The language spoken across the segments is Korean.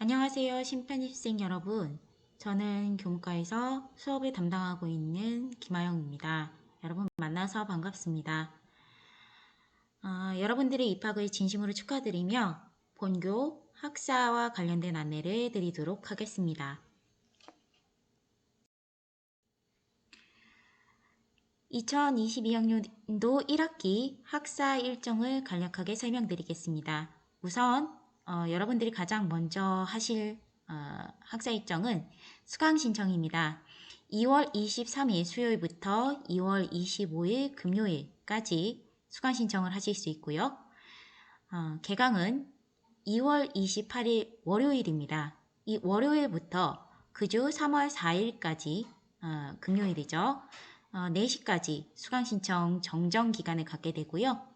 안녕하세요, 심편입생 여러분. 저는 교무과에서 수업을 담당하고 있는 김아영입니다. 여러분 만나서 반갑습니다. 여러분들의 입학을 진심으로 축하드리며 본교 학사와 관련된 안내를 드리도록 하겠습니다. 2022학년도 1학기 학사 일정을 간략하게 설명드리겠습니다. 우선 여러분들이 가장 먼저 하실 학사 일정은 수강 신청입니다. 2월 23일 수요일부터 2월 25일 금요일까지 수강 신청을 하실 수 있고요. 개강은 2월 28일 월요일입니다. 이 월요일부터 그주 3월 4일까지 금요일이죠. 4시까지 수강 신청 정정 기간을 갖게 되고요.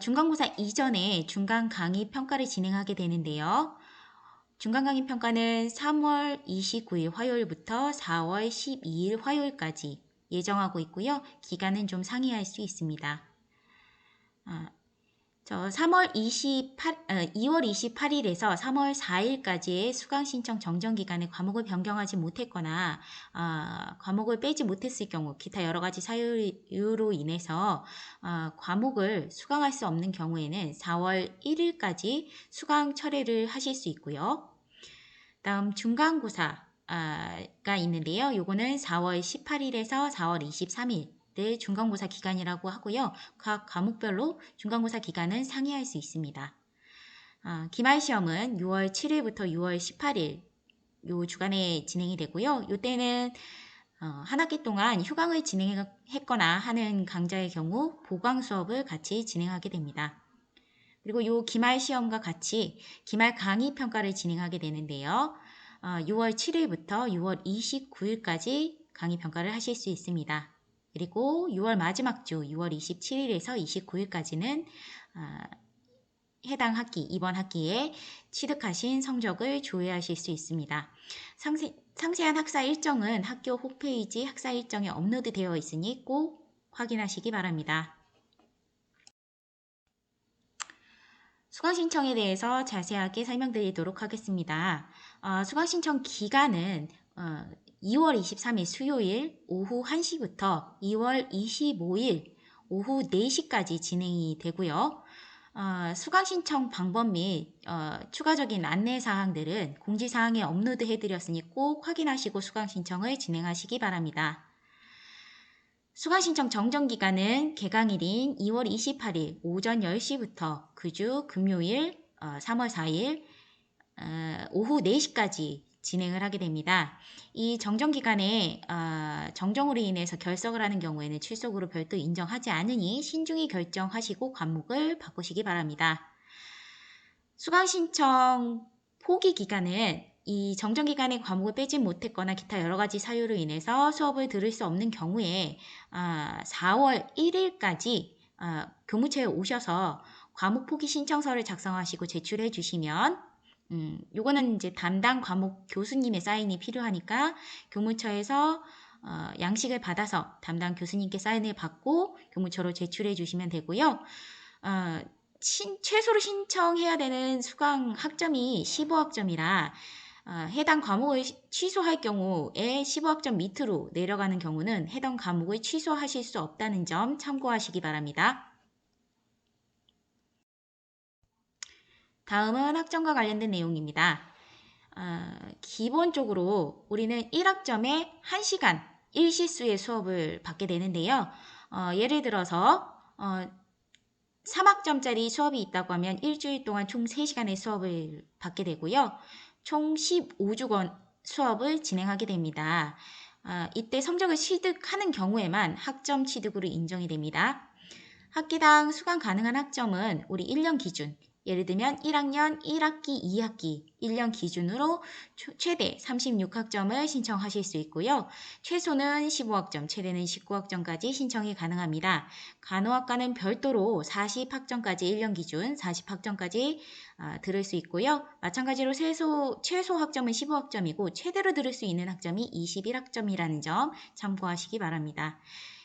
중간고사 이전에 중간 강의 평가를 진행하게 되는데요. 중간 강의 평가는 3월 29일 화요일부터 4월 12일 화요일까지 예정하고 있고요. 기간은 좀 상이할 수 있습니다. 2월 28일에서 3월 4일까지의 수강 신청 정정 기간에 과목을 변경하지 못했거나 과목을 빼지 못했을 경우 기타 여러 가지 사유로 인해서 과목을 수강할 수 없는 경우에는 4월 1일까지 수강 철회를 하실 수 있고요. 다음 중간고사가 있는데요. 요거는 4월 18일에서 4월 23일 늘 중간고사 기간이라고 하고요. 각 과목별로 중간고사 기간은 상이할 수 있습니다. 기말시험은 6월 7일부터 6월 18일 요 주간에 진행이 되고요. 요때는 한 학기 동안 휴강을 진행했거나 하는 강좌의 경우 보강 수업을 같이 진행하게 됩니다. 그리고 요 기말 시험과 같이 기말 강의 평가를 진행하게 되는데요. 6월 7일부터 6월 29일까지 강의 평가를 하실 수 있습니다. 그리고 6월 마지막 주 6월 27일에서 29일까지는 해당 학기, 이번 학기에 취득하신 성적을 조회하실 수 있습니다. 상세한 학사 일정은 학교 홈페이지 학사 일정에 업로드되어 있으니 꼭 확인하시기 바랍니다. 수강 신청에 대해서 자세하게 설명드리도록 하겠습니다. 수강 신청 기간은 2월 23일 수요일 오후 1시부터 2월 25일 오후 4시까지 진행이 되고요. 수강 신청 방법 및 추가적인 안내사항들은 공지사항에 업로드해드렸으니 꼭 확인하시고 수강 신청을 진행하시기 바랍니다. 수강 신청 정정 기간은 개강일인 2월 28일 오전 10시부터 그주 금요일 3월 4일 오후 4시까지 진행을 하게 됩니다. 이 정정 기간에 정정으로 인해서 결석을 하는 경우에는 출석으로 별도 인정하지 않으니 신중히 결정하시고 과목을 바꾸시기 바랍니다. 수강 신청 포기 기간은 이 정정 기간에 과목을 빼지 못했거나 기타 여러 가지 사유로 인해서 수업을 들을 수 없는 경우에 4월 1일까지 교무처에 오셔서 과목 포기 신청서를 작성하시고 제출해 주시면 요거는 이제 담당 과목 교수님의 사인이 필요하니까 교무처에서 양식을 받아서 담당 교수님께 사인을 받고 교무처로 제출해 주시면 되고요. 최소로 신청해야 되는 수강 학점이 15학점이라 해당 과목을 취소할 경우에 15학점 밑으로 내려가는 경우는 해당 과목을 취소하실 수 없다는 점 참고하시기 바랍니다. 다음은 학점과 관련된 내용입니다. 기본적으로 우리는 1학점에 1시간 1시수의 수업을 받게 되는데요. 예를 들어서 3학점짜리 수업이 있다고 하면 일주일 동안 총 3시간의 수업을 받게 되고요. 총 15주간 수업을 진행하게 됩니다. 이때 성적을 취득하는 경우에만 학점 취득으로 인정이 됩니다. 학기당 수강 가능한 학점은 우리 1년 기준, 예를 들면 1학년 1학기, 2학기 1년 기준으로 최대 36학점을 신청하실 수 있고요. 최소는 15학점, 최대는 19학점까지 신청이 가능합니다. 간호학과는 별도로 40학점까지 1년 기준 40학점까지 들을 수 있고요. 마찬가지로 최소 학점은 15학점이고 최대로 들을 수 있는 학점이 21학점이라는 점 참고하시기 바랍니다.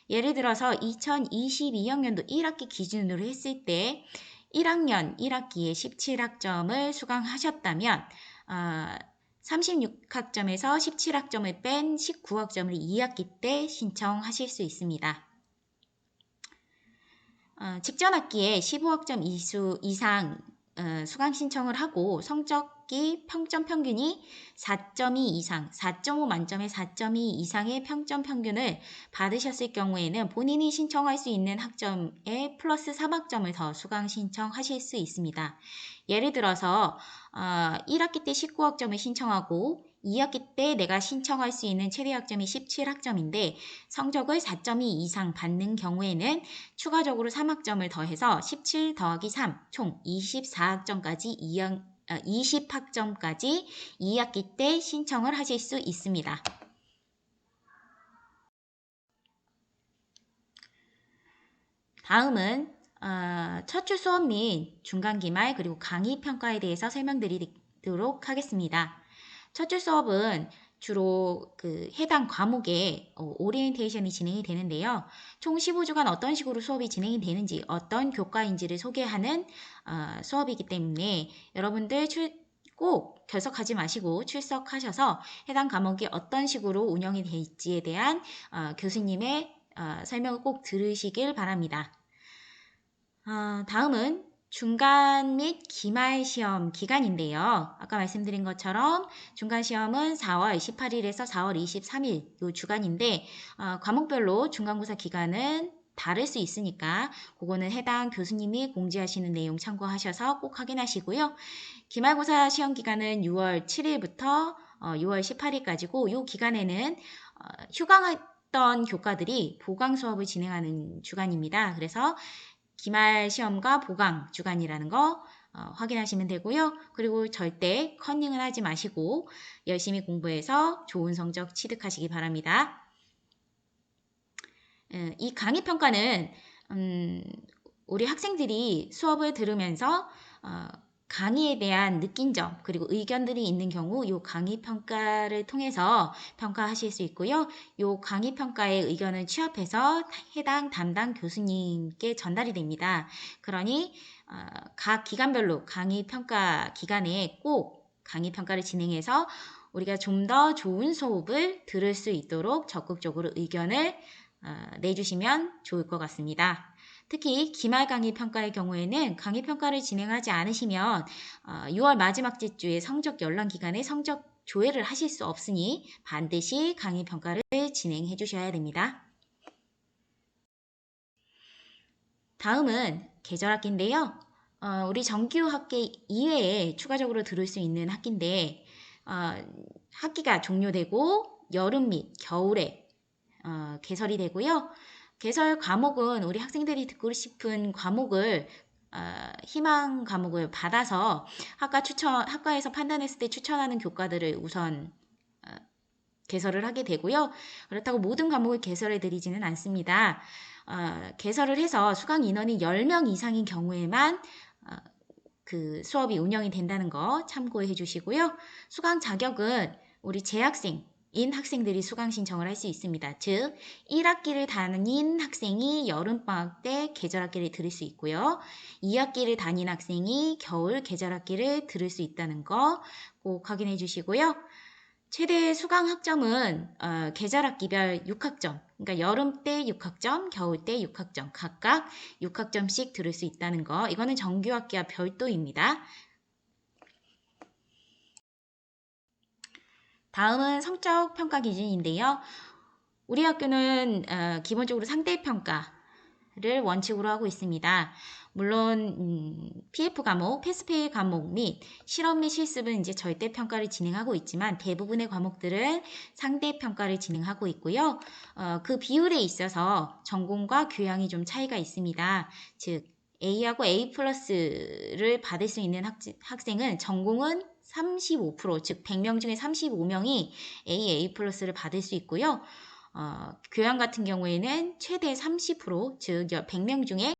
예를 들어서 2022학년도 1학기 기준으로 했을 때 1학년 1학기에 17학점을 수강하셨다면 36학점에서 17학점을 뺀 19학점을 2학기 때 신청하실 수 있습니다. 직전 학기에 15학점 이상 수강 신청을 하고 성적이 평점 평균이 4.2 이상, 4.5 만점에 4.2 이상의 평점 평균을 받으셨을 경우에는 본인이 신청할 수 있는 학점에 플러스 3학점을 더 수강 신청하실 수 있습니다. 예를 들어서 1학기 때 19학점을 신청하고 2학기 때 내가 신청할 수 있는 최대 학점이 17학점인데 성적을 4.2 이상 받는 경우에는 추가적으로 3학점을 더해서 17 더하기 3, 총 24학점까지 20학점까지 2학기 때 신청을 하실 수 있습니다. 다음은 첫 주 수업 및 중간기말 그리고 강의평가에 대해서 설명드리도록 하겠습니다. 첫 주 수업은 주로 해당 과목에 오리엔테이션이 진행이 되는데요. 총 15주간 어떤 식으로 수업이 진행이 되는지, 어떤 교과인지를 소개하는 수업이기 때문에 여러분들 꼭 결석하지 마시고 출석하셔서 해당 과목이 어떤 식으로 운영이 될지에 대한 교수님의 설명을 꼭 들으시길 바랍니다. 다음은 중간 및 기말 시험 기간인데요. 아까 말씀드린 것처럼 중간 시험은 4월 18일에서 4월 23일 이 주간인데 과목별로 중간고사 기간은 다를 수 있으니까 그거는 해당 교수님이 공지하시는 내용 참고하셔서 꼭 확인하시고요. 기말고사 시험 기간은 6월 7일부터 6월 18일까지고 이 기간에는 휴강했던 교과들이 보강 수업을 진행하는 주간입니다. 그래서 기말 시험과 보강 주간이라는 거 확인하시면 되고요. 그리고 절대 컨닝을 하지 마시고 열심히 공부해서 좋은 성적 취득하시기 바랍니다. 이 강의평가는 우리 학생들이 수업을 들으면서 강의에 대한 느낀 점 그리고 의견들이 있는 경우 이 강의평가를 통해서 평가하실 수 있고요. 이 강의평가의 의견을 취합해서 해당 담당 교수님께 전달이 됩니다. 그러니 각 기간별로 강의평가 기간에 꼭 강의평가를 진행해서 우리가 좀 더 좋은 수업을 들을 수 있도록 적극적으로 의견을 내주시면 좋을 것 같습니다. 특히 기말 강의 평가의 경우에는 강의 평가를 진행하지 않으시면 6월 마지막 주에 성적 연락 기간에 성적 조회를 하실 수 없으니 반드시 강의 평가를 진행해 주셔야 됩니다. 다음은 계절학기인데요. 우리 정규 학기 이외에 추가적으로 들을 수 있는 학기인데 학기가 종료되고 여름 및 겨울에 개설이 되고요. 개설 과목은 우리 학생들이 듣고 싶은 과목을 희망 과목을 받아서 학과에서 판단했을 때 추천하는 교과들을 우선 개설을 하게 되고요. 그렇다고 모든 과목을 개설해 드리지는 않습니다. 개설을 해서 수강 인원이 10명 이상인 경우에만 그 수업이 운영이 된다는 거 참고해 주시고요. 수강 자격은 우리 재학생 인 학생들이 수강 신청을 할 수 있습니다. 즉 1학기를 다닌 학생이 여름방학 때 계절학기를 들을 수 있고요. 2학기를 다닌 학생이 겨울 계절학기를 들을 수 있다는 거 꼭 확인해 주시고요. 최대 수강 학점은 계절학기별 6학점, 그러니까 여름 때 6학점, 겨울 때 6학점, 각각 6학점씩 들을 수 있다는 거, 이거는 정규학기와 별도입니다. 다음은 성적 평가 기준인데요. 우리 학교는 기본적으로 상대평가를 원칙으로 하고 있습니다. 물론 PF 과목, 패스페일 과목 및 실험 및 실습은 이제 절대평가를 진행하고 있지만 대부분의 과목들은 상대평가를 진행하고 있고요. 그 비율에 있어서 전공과 교양이 좀 차이가 있습니다. 즉 A하고 A 플러스를 받을 수 있는 학생은 전공은 35%, 즉 100명 중에 35명이 A 플러스를 받을 수 있고요. 교양 같은 경우에는 최대 30%, 즉 100명 중에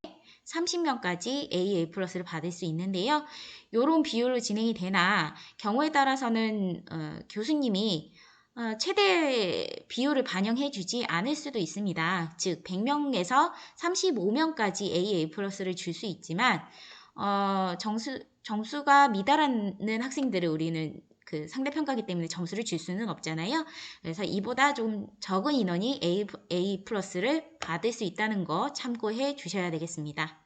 30명까지 A 플러스를 받을 수 있는데요. 이런 비율로 진행이 되나 경우에 따라서는 교수님이 최대 비율을 반영해 주지 않을 수도 있습니다. 즉 100명에서 35명까지 A 플러스를 줄 수 있지만 점수가 미달하는 학생들을 우리는 그 상대평가기 때문에 점수를 줄 수는 없잖아요. 그래서 이보다 좀 적은 인원이 A 플러스를 받을 수 있다는 거 참고해 주셔야 되겠습니다.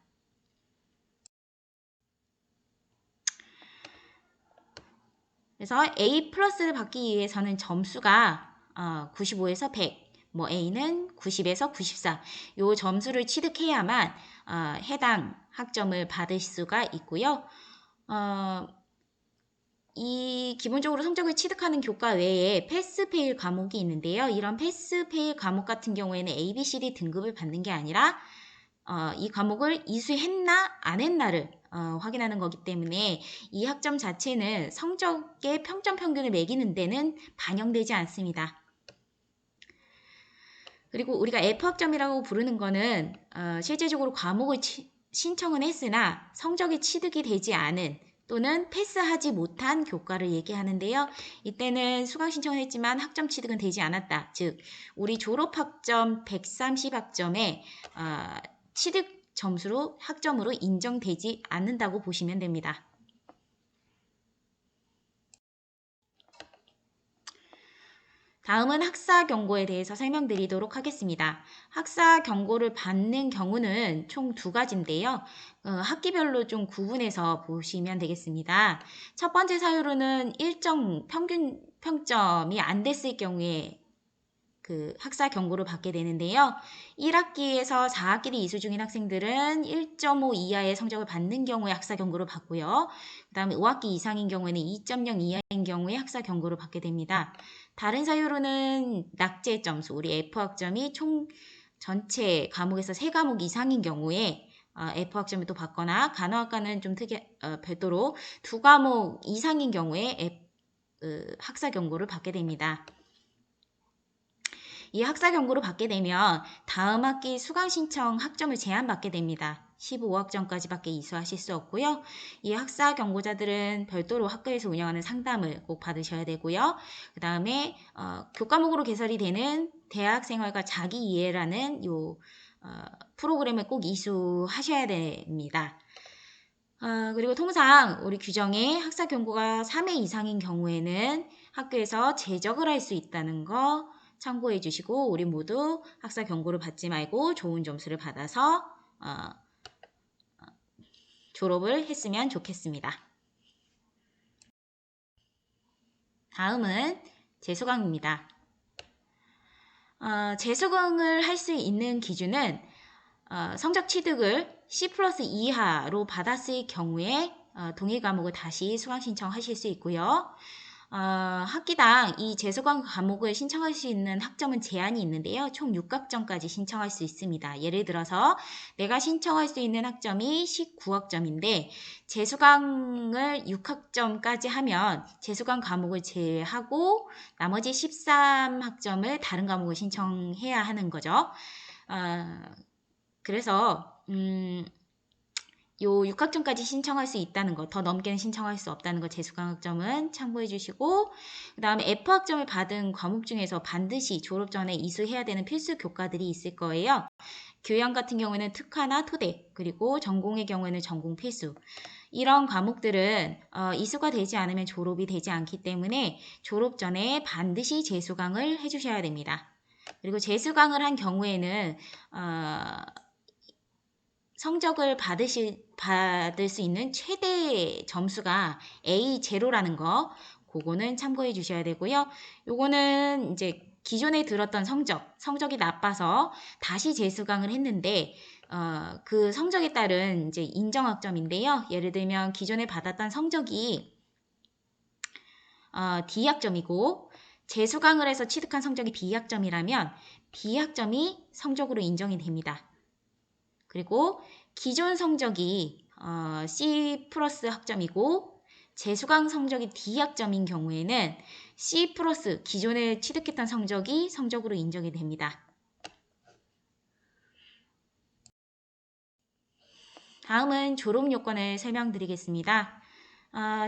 그래서 A 플러스를 받기 위해서는 점수가 95에서 100, 뭐 A는 90에서 94, 요 점수를 취득해야만 해당 학점을 받을 수가 있고요. 이 기본적으로 성적을 취득하는 교과 외에 패스페일 과목이 있는데요. 이런 패스페일 과목 같은 경우에는 A, B, C, D 등급을 받는 게 아니라 이 과목을 이수했나 안 했나를 확인하는 거기 때문에 이 학점 자체는 성적의 평점 평균을 매기는 데는 반영되지 않습니다. 그리고 우리가 F학점이라고 부르는 거는 실제적으로 과목을 신청은 했으나 성적이 취득이 되지 않은 또는 패스하지 못한 교과를 얘기하는데요. 이때는 수강 신청을 했지만 학점 취득은 되지 않았다. 즉 우리 졸업학점 130학점에 취득 점수로 학점으로 인정되지 않는다고 보시면 됩니다. 다음은 학사 경고에 대해서 설명드리도록 하겠습니다. 학사 경고를 받는 경우는 총 두 가지인데요. 학기별로 좀 구분해서 보시면 되겠습니다. 첫 번째 사유로는 일정 평균 평점이 안 됐을 경우에 그 학사 경고를 받게 되는데요. 1학기에서 4학기를 이수 중인 학생들은 1.5 이하의 성적을 받는 경우에 학사 경고를 받고요. 그 다음에 5학기 이상인 경우에는 2.0 이하인 경우에 학사 경고를 받게 됩니다. 다른 사유로는 낙제 점수, 우리 F학점이 총 전체 과목에서 3과목 이상인 경우에 F학점을 또 받거나 간호학과는 좀 별도로 2과목 이상인 경우에 학사 경고를 받게 됩니다. 이 학사 경고를 받게 되면 다음 학기 수강 신청 학점을 제한받게 됩니다. 15학점까지밖에 이수하실 수 없고요. 이 학사 경고자들은 별도로 학교에서 운영하는 상담을 꼭 받으셔야 되고요. 그 다음에 교과목으로 개설이 되는 대학생활과 자기이해라는 요 프로그램을 꼭 이수하셔야 됩니다. 그리고 통상 우리 규정에 학사 경고가 3회 이상인 경우에는 학교에서 제적을 할 수 있다는 거 참고해 주시고 우리 모두 학사 경고를 받지 말고 좋은 점수를 받아서 졸업을 했으면 좋겠습니다. 다음은 재수강입니다. 재수강을 할 수 있는 기준은 성적 취득을 C 플러스 이하로 받았을 경우에 동일 과목을 다시 수강 신청하실 수 있고요. 학기당 이 재수강 과목을 신청할 수 있는 학점은 제한이 있는데요. 총 6학점까지 신청할 수 있습니다. 예를 들어서 내가 신청할 수 있는 학점이 19학점인데 재수강을 6학점까지 하면 재수강 과목을 제외하고 나머지 13학점을 다른 과목을 신청해야 하는 거죠. 그래서 요 6학점까지 신청할 수 있다는 거, 더 넘게는 신청할 수 없다는 거 재수강학점은 참고해 주시고 그 다음에 F학점을 받은 과목 중에서 반드시 졸업 전에 이수해야 되는 필수 교과들이 있을 거예요. 교양 같은 경우에는 특화나 토대, 그리고 전공의 경우에는 전공 필수. 이런 과목들은 이수가 되지 않으면 졸업이 되지 않기 때문에 졸업 전에 반드시 재수강을 해주셔야 됩니다. 그리고 재수강을 한 경우에는 성적을 받을 수 있는 최대 점수가 A0라는 거, 그거는 참고해 주셔야 되고요. 요거는 이제 기존에 들었던 성적이 나빠서 다시 재수강을 했는데, 그 성적에 따른 이제 인정학점인데요. 예를 들면 기존에 받았던 성적이 D학점이고, 재수강을 해서 취득한 성적이 B학점이라면 B학점이 성적으로 인정이 됩니다. 그리고 기존 성적이 C 플러스 학점이고 재수강 성적이 D 학점인 경우에는 C 플러스 기존에 취득했던 성적이 성적으로 인정이 됩니다. 다음은 졸업 요건을 설명드리겠습니다.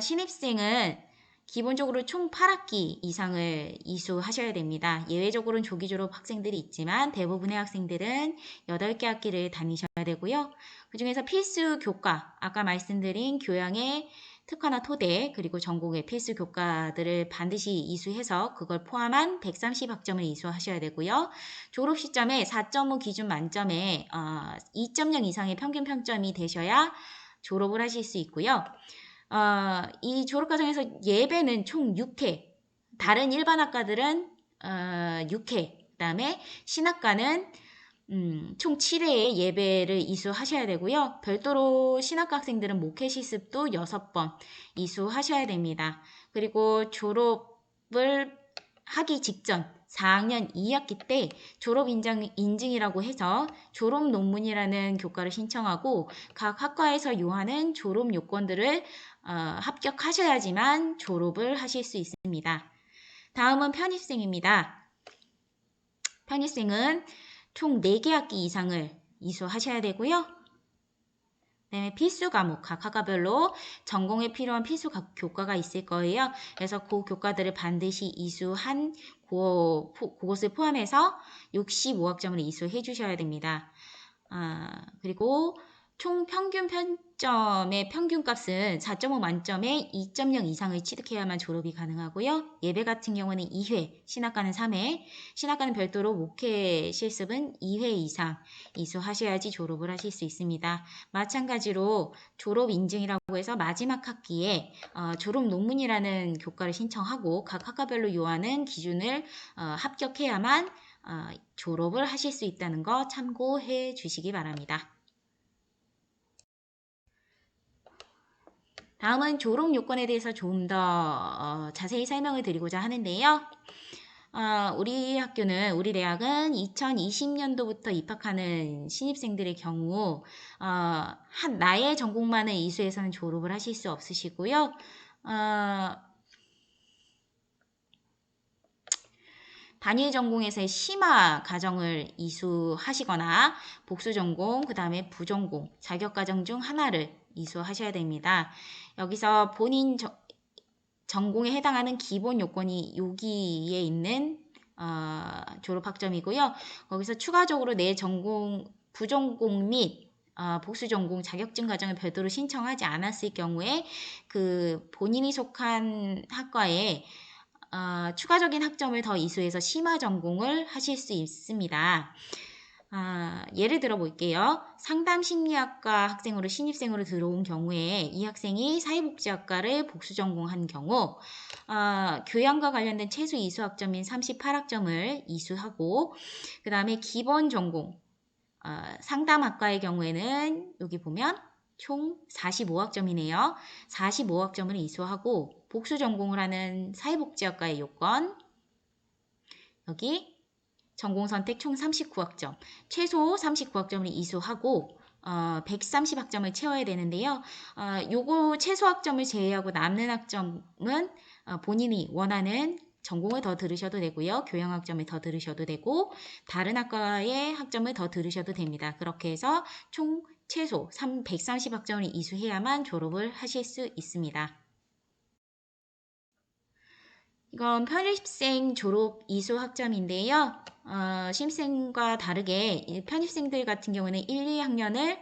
신입생은 기본적으로 총 8학기 이상을 이수하셔야 됩니다. 예외적으로는 조기 졸업 학생들이 있지만 대부분의 학생들은 8개 학기를 다니셔야 되고요. 그중에서 필수 교과, 아까 말씀드린 교양의 특화나 토대, 그리고 전공의 필수 교과들을 반드시 이수해서 그걸 포함한 130학점을 이수하셔야 되고요. 졸업 시점에 4.5 기준 만점에 2.0 이상의 평균 평점이 되셔야 졸업을 하실 수 있고요. 이 졸업과정에서 예배는 총 6회, 다른 일반 학과들은 6회, 그 다음에 신학과는 총 7회의 예배를 이수하셔야 되고요. 별도로 신학과 학생들은 목회 실습도 6번 이수하셔야 됩니다. 그리고 졸업을 하기 직전 4학년 2학기 때 졸업 인증이라고 해서 졸업 논문이라는 교과를 신청하고 각 학과에서 요하는 졸업 요건들을 합격하셔야지만 졸업을 하실 수 있습니다. 다음은 편입생입니다. 편입생은 총 4개 학기 이상을 이수하셔야 되고요. 그다음에 필수 과목, 각 학과별로 전공에 필요한 필수 교과가 있을 거예요. 그래서 그 교과들을 반드시 이수한 그것을 포함해서 65학점을 이수해 주셔야 됩니다. 그리고 총 평균 편점의 평균값은 4.5 만점에 2.0 이상을 취득해야만 졸업이 가능하고요. 예배 같은 경우는 2회, 신학과는 3회, 신학과는 별도로 목회 실습은 2회 이상 이수하셔야지 졸업을 하실 수 있습니다. 마찬가지로 졸업 인증이라고 해서 마지막 학기에 졸업 논문이라는 교과를 신청하고 각 학과별로 요하는 기준을 합격해야만 졸업을 하실 수 있다는 거 참고해 주시기 바랍니다. 다음은 졸업 요건에 대해서 좀 더 자세히 설명을 드리고자 하는데요. 우리 대학은 2020년도부터 입학하는 신입생들의 경우 나의 전공만을 이수해서는 졸업을 하실 수 없으시고요. 단일 전공에서의 심화 과정을 이수하시거나 복수 전공, 그 다음에 부전공, 자격 과정 중 하나를 이수하셔야 됩니다. 여기서 본인 전공에 해당하는 기본 요건이 여기에 있는 졸업 학점이고요. 거기서 추가적으로 내 전공, 부전공 및 복수 전공 자격증 과정을 별도로 신청하지 않았을 경우에 그 본인이 속한 학과에 추가적인 학점을 더 이수해서 심화 전공을 하실 수 있습니다. 예를 들어 볼게요. 상담심리학과 학생으로 신입생으로 들어온 경우에 이 학생이 사회복지학과를 복수 전공한 경우 교양과 관련된 최소 이수 학점인 38학점을 이수하고 그 다음에 기본 전공 상담학과의 경우에는 여기 보면 총 45학점이네요. 45학점을 이수하고 복수 전공을 하는 사회복지학과의 요건 여기 전공 선택 총 39학점, 최소 39학점을 이수하고 130학점을 채워야 되는데요. 요거 최소 학점을 제외하고 남는 학점은 본인이 원하는 전공을 더 들으셔도 되고요. 교양학점을 더 들으셔도 되고 다른 학과의 학점을 더 들으셔도 됩니다. 그렇게 해서 총 최소 130학점을 이수해야만 졸업을 하실 수 있습니다. 이건 편입생 졸업 이수 학점인데요. 신입생과 다르게 편입생들 같은 경우는 1, 2학년을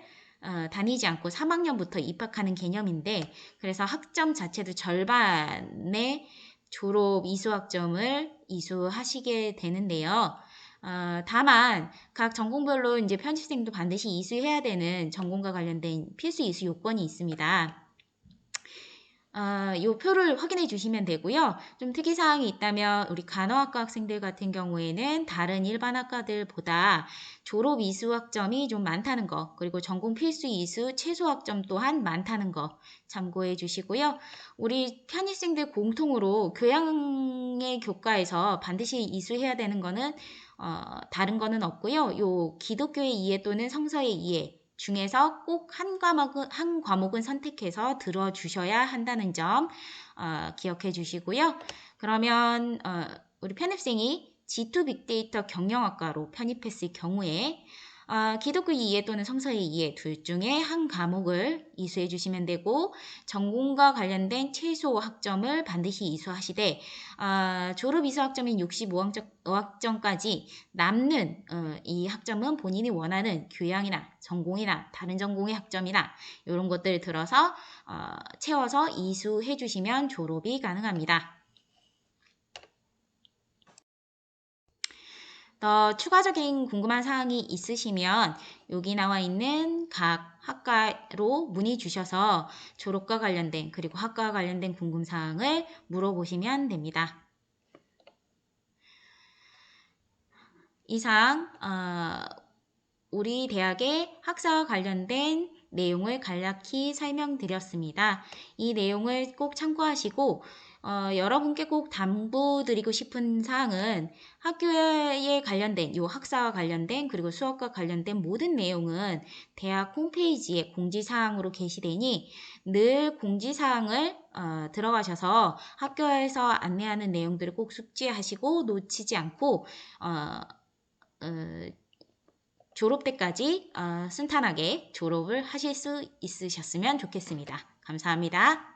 다니지 않고 3학년부터 입학하는 개념인데 그래서 학점 자체도 절반의 졸업 이수 학점을 이수하시게 되는데요. 다만 각 전공별로 이제 편입생도 반드시 이수해야 되는 전공과 관련된 필수 이수 요건이 있습니다. 요 표를 확인해 주시면 되고요. 좀 특이사항이 있다면 우리 간호학과 학생들 같은 경우에는 다른 일반 학과들보다 졸업 이수 학점이 좀 많다는 거 그리고 전공 필수 이수 최소 학점 또한 많다는 거 참고해 주시고요. 우리 편입생들 공통으로 교양의 교과에서 반드시 이수해야 되는 거는 다른 거는 없고요. 요 기독교의 이해 또는 성서의 이해 중에서 꼭 한 과목은 선택해서 들어주셔야 한다는 점 기억해 주시고요. 그러면 우리 편입생이 G2 빅데이터 경영학과로 편입했을 경우에 기독교 이해 또는 성서의 이해 둘 중에 한 과목을 이수해 주시면 되고 전공과 관련된 최소 학점을 반드시 이수하시되 졸업 이수 학점인 65학점까지 남는 이 학점은 본인이 원하는 교양이나 전공이나 다른 전공의 학점이나 이런 것들을 들어서 채워서 이수해 주시면 졸업이 가능합니다. 더 추가적인 궁금한 사항이 있으시면 여기 나와 있는 각 학과로 문의 주셔서 졸업과 관련된 그리고 학과와 관련된 궁금사항을 물어보시면 됩니다. 이상 우리 대학의 학사와 관련된 내용을 간략히 설명드렸습니다. 이 내용을 꼭 참고하시고 여러분께 꼭 당부드리고 싶은 사항은 학교에 관련된 요 학사와 관련된 그리고 수업과 관련된 모든 내용은 대학 홈페이지에 공지사항으로 게시되니 늘 공지사항을 들어가셔서 학교에서 안내하는 내용들을 꼭 숙지하시고 놓치지 않고 졸업 때까지 순탄하게 졸업을 하실 수 있으셨으면 좋겠습니다. 감사합니다.